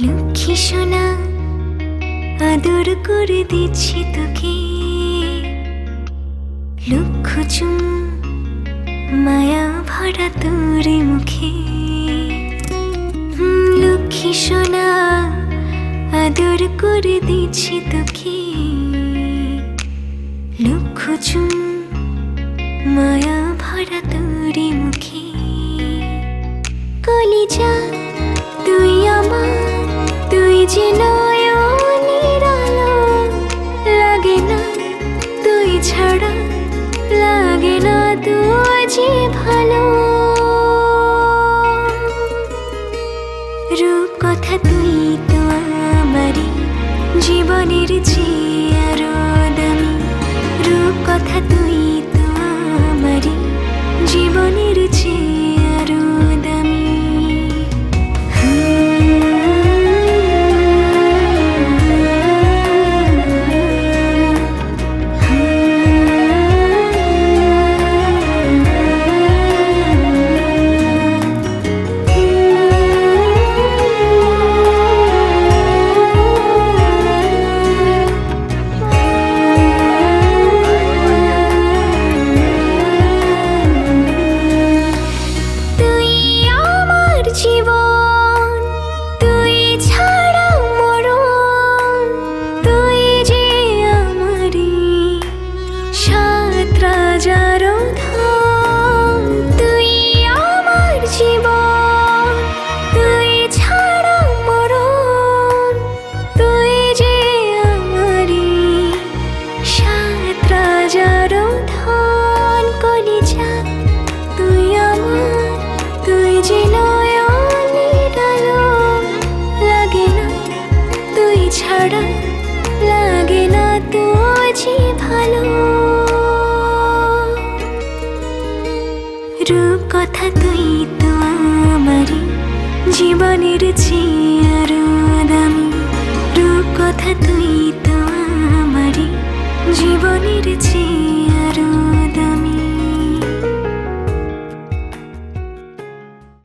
লক্ষ্মী সোনা আদর করে দিচ্ছি তোকে, লক্ষ চুমু মায়া ভরা তোর মুখে। লক্ষ্মী সোনা আদর করে দিচ্ছি তোকে, লক্ষ চুমু মায়া ভরা তোর মুখে। কলিজা তুই আমার, তুই যে নয়নের আলো, লাগে না তুই ছাড়া, লাগে না তুই যে ভালো। রূপ কথা তুই তো আমারই জীবনের চেয়ে আরো দামি, রূপ কথা তুই তো আমারই জীবনের চেয়ে আরো দামি। লাগে না তুঝে ভালো। রূপ কথা তুই তো আমারই জীবনের চেয়ে